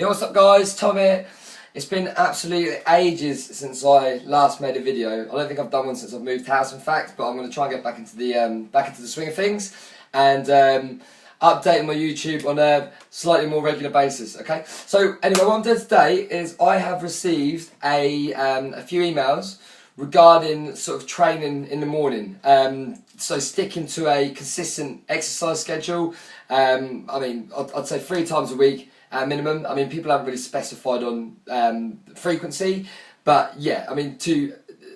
Yo, what's up guys, Tom here. It's been absolutely ages since I last made a video. I don't think I've done one since I've moved house in fact, but I'm going to try and get back into the swing of things and updating my YouTube on a slightly more regular basis, okay? So anyway, what I'm doing today is I have received a few emails regarding sort of training in the morning. So sticking to a consistent exercise schedule. I mean, I'd say 3 times a week at minimum. I mean, people haven't really specified on frequency, but yeah, I mean,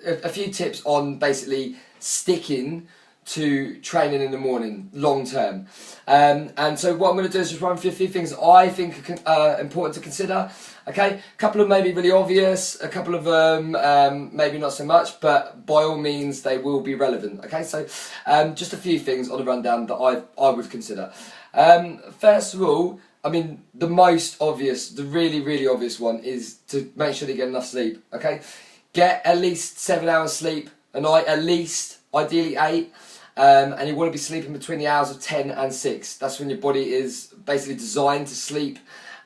a few tips on basically sticking to training in the morning long term. And so what I'm going to do is just run through a few things I think are important to consider. Okay, a couple of maybe really obvious, a couple of them maybe not so much, but by all means they will be relevant. Okay, so just a few things on the rundown that I would consider. First of all, I mean, the most obvious, the really obvious one is to make sure that you get enough sleep. Okay, get at least 7 hours sleep a night, at least, ideally 8. And you want to be sleeping between the hours of 10 and 6. That's when your body is basically designed to sleep,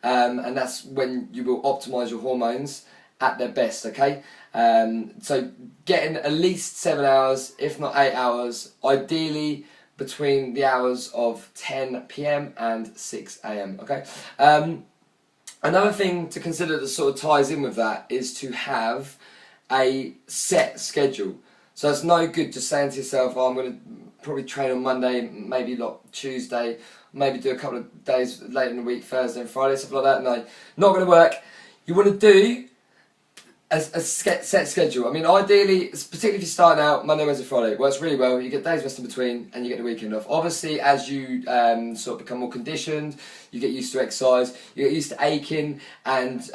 and that's when you will optimise your hormones at their best, okay? So getting at least 7 hours, if not 8 hours, ideally between the hours of 10 PM and 6 AM, okay? Another thing to consider that sort of ties in with that is to have a set schedule. So it's no good just saying to yourself, oh, I'm going to probably train on Monday, maybe not Tuesday, maybe do a couple of days later in the week, Thursday and Friday, something like that. No, not going to work. You want to do a set schedule. I mean, ideally, particularly if you're starting out Monday, Wednesday, Friday, it works really well. You get days rest in between and you get the weekend off. Obviously, as you sort of become more conditioned, you get used to exercise, you get used to aching, and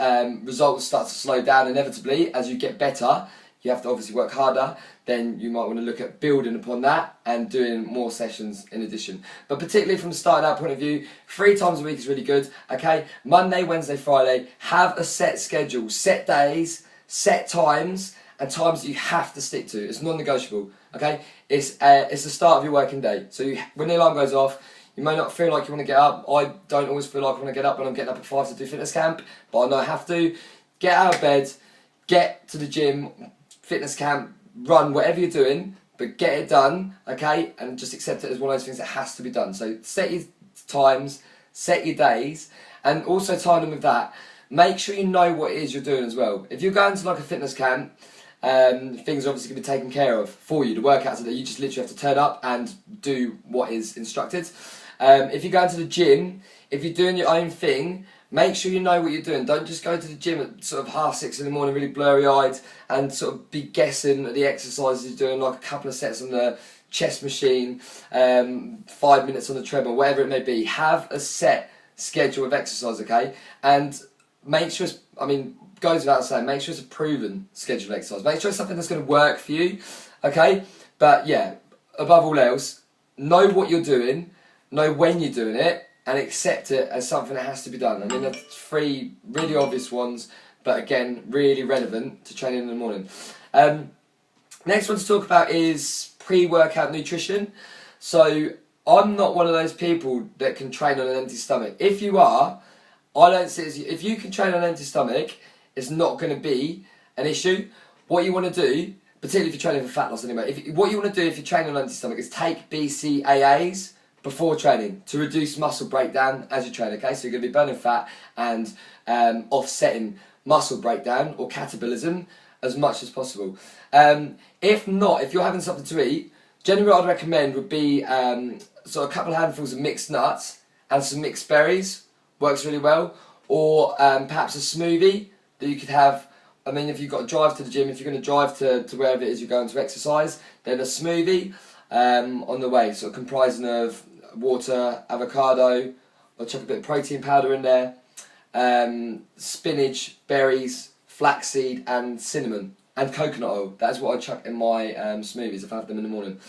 results start to slow down inevitably as you get better. You have to obviously work harder, then you might want to look at building upon that and doing more sessions in addition. But particularly from the starting out point of view, 3 times a week is really good, okay? Monday, Wednesday, Friday, have a set schedule, set days, set times, and times that you have to stick to. It's non-negotiable, okay? It's the start of your working day. So when the alarm goes off, you may not feel like you want to get up. I don't always feel like I want to get up when I'm getting up at 5 to do fitness camp, but I know I have to. Get out of bed, get to the gym, fitness camp, run, whatever you're doing, but get it done, okay? And just accept it as one of those things that has to be done. So set your times, set your days, and also tie them with that. Make sure you know what it is you're doing as well. If you're going to like a fitness camp, things are obviously going to be taken care of for you. The workouts are there, you just literally have to turn up and do what is instructed. If you're going to the gym, if you're doing your own thing, make sure you know what you're doing. Don't just go to the gym at sort of 6:30 in the morning, really blurry-eyed, and sort of be guessing at the exercises you're doing, like a couple of sets on the chest machine, 5 minutes on the treadmill, whatever it may be. Have a set schedule of exercise, okay? And make sure it's, I mean, goes without saying, make sure it's a proven schedule of exercise. Make sure it's something that's going to work for you, okay? But yeah, above all else, know what you're doing, know when you're doing it, and accept it as something that has to be done. I mean, that's 3 really obvious ones, but again, really relevant to training in the morning. Next one to talk about is pre-workout nutrition. So I'm not one of those people that can train on an empty stomach. If you are, I don't see it as, if you can train on an empty stomach, it's not going to be an issue. What you want to do, particularly if you're training for fat loss anyway, what you want to do if you're training on an empty stomach is take BCAAs before training to reduce muscle breakdown as you train, okay? So you're going to be burning fat and offsetting muscle breakdown or catabolism as much as possible. If not, if you're having something to eat, generally what I'd recommend would be sort of a couple of handfuls of mixed nuts and some mixed berries. Works really well. Or perhaps a smoothie that you could have. I mean, if you've got to drive to the gym, if you're going to drive to wherever it is you're going to exercise, then a smoothie on the way, sort of comprising of water, avocado, I'll chuck a bit of protein powder in there, spinach, berries, flaxseed and cinnamon, and coconut oil. That's what I chuck in my smoothies if I have them in the morning.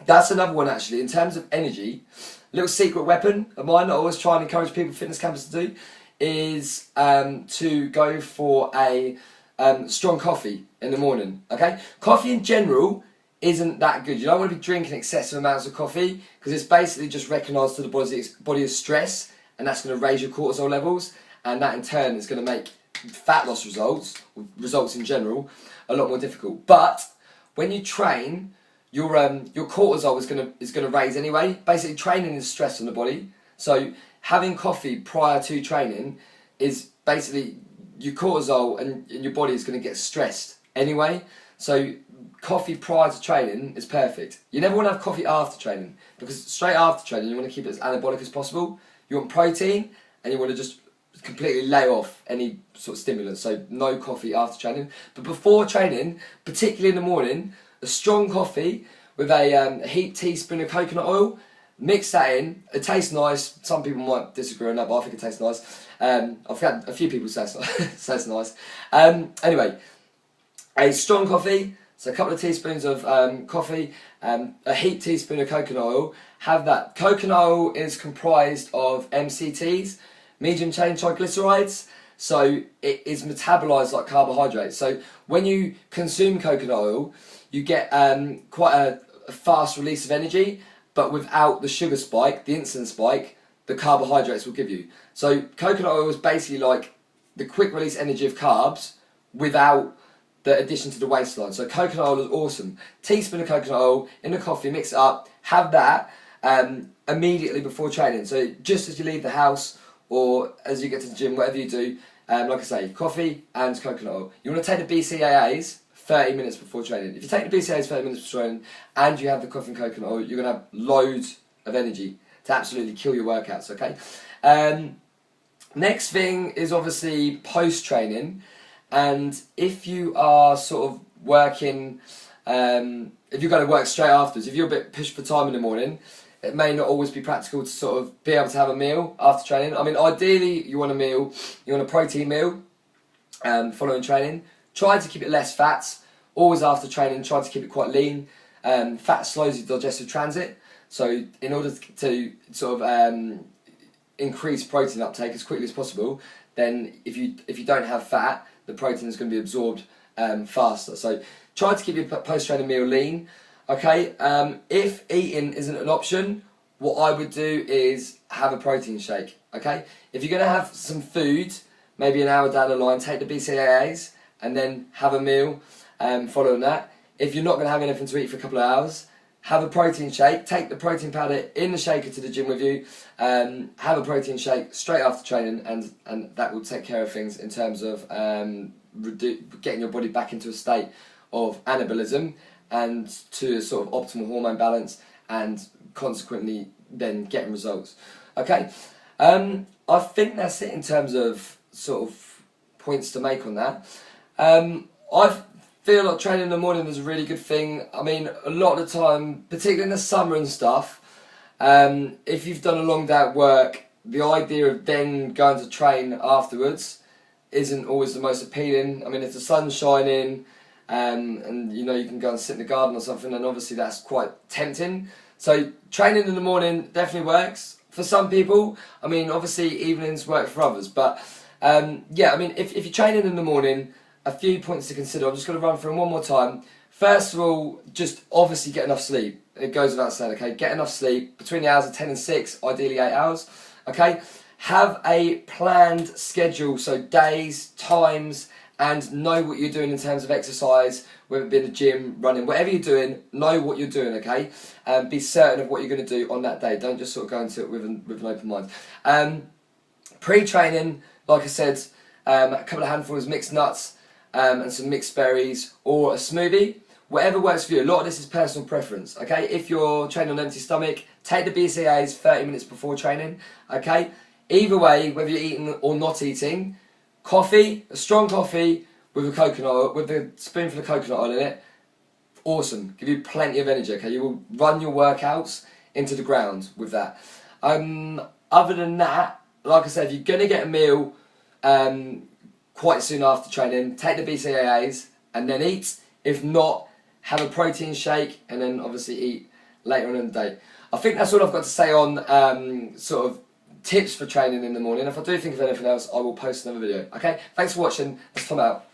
That's another one actually, in terms of energy, little secret weapon of mine that I always try and encourage people, fitness campers to do, is to go for a strong coffee in the morning, okay? Coffee in general isn't that good. You don't want to be drinking excessive amounts of coffee because it's basically just recognised to the body as stress, and that's going to raise your cortisol levels, and that in turn is going to make fat loss results in general, a lot more difficult. But when you train, your cortisol is gonna raise anyway. Basically, training is stress on the body. So having coffee prior to training is basically your cortisol and your body is going to get stressed anyway. So coffee prior to training is perfect. You never want to have coffee after training, because straight after training you want to keep it as anabolic as possible. You want protein and you want to just completely lay off any sort of stimulants. So no coffee after training. But before training, particularly in the morning, a strong coffee with a heaped teaspoon of coconut oil. Mix that in. It tastes nice. Some people might disagree on that, but I think it tastes nice. I've had a few people say it's nice. Anyway, a strong coffee, so a couple of teaspoons of coffee, a heaped teaspoon of coconut oil. Have that. Coconut oil is comprised of MCTs, medium chain triglycerides, so it is metabolized like carbohydrates. So when you consume coconut oil, you get quite a fast release of energy, but without the sugar spike, the insulin spike, the carbohydrates will give you. So coconut oil is basically like the quick release energy of carbs without the addition to the waistline. So coconut oil is awesome. Teaspoon of coconut oil in the coffee, mix it up, have that immediately before training. So just as you leave the house or as you get to the gym, whatever you do, like I say, coffee and coconut oil. You want to take the BCAAs 30 minutes before training. If you take the BCAAs 30 minutes before training and you have the coffee and coconut oil, you're going to have loads of energy to absolutely kill your workouts, okay? Next thing is obviously post-training, and if you are sort of working, if you're going to work straight afterwards, if you're a bit pushed for time in the morning, it may not always be practical to sort of be able to have a meal after training. I mean, ideally you want a meal, you want a protein meal following training. Try to keep it less fats. Always after training, try to keep it quite lean. Fat slows your digestive transit, so in order to sort of increase protein uptake as quickly as possible, then if you don't have fat, the protein is going to be absorbed faster. So try to keep your post-training meal lean. Okay, if eating isn't an option, what I would do is have a protein shake. Okay, if you're going to have some food, maybe an hour down the line, take the BCAAs and then have a meal following that. If you're not going to have anything to eat for a couple of hours, have a protein shake. Take the protein powder in the shaker to the gym with you. Have a protein shake straight after training, and that will take care of things in terms of getting your body back into a state of anabolism and to a sort of optimal hormone balance, and consequently then getting results. Okay, I think that's it in terms of sort of points to make on that. I feel like training in the morning is a really good thing. I mean, a lot of the time, particularly in the summer and stuff, if you've done a long day at work, the idea of then going to train afterwards isn't always the most appealing. I mean, if the sun's shining and you know you can go and sit in the garden or something, then obviously that's quite tempting. So training in the morning definitely works for some people. I mean, obviously evenings work for others, but yeah, I mean, if you're training in the morning, a few points to consider. I'm just going to run through them one more time. First of all, just obviously get enough sleep. It goes without saying, okay? Get enough sleep between the hours of 10 and 6, ideally 8 hours, okay? Have a planned schedule, so days, times, and know what you're doing in terms of exercise, whether it be in the gym, running, whatever you're doing, know what you're doing, okay? Be certain of what you're going to do on that day. Don't just sort of go into it with an open mind. Pre-training, like I said, a couple of handfuls of mixed nuts, and some mixed berries or a smoothie, whatever works for you. A lot of this is personal preference, okay? If you're training on an empty stomach, take the BCAAs 30 minutes before training, okay? Either way, whether you're eating or not eating, coffee, a strong coffee with a coconut oil, with a spoonful of coconut oil in it, awesome. Give you plenty of energy, okay? You will run your workouts into the ground with that. Other than that, like I said, if you're going to get a meal quite soon after training, take the BCAAs and then eat. If not, have a protein shake and then obviously eat later on in the day. I think that's all I've got to say on sort of tips for training in the morning. If I do think of anything else, I will post another video. Okay, thanks for watching. That's Tom out.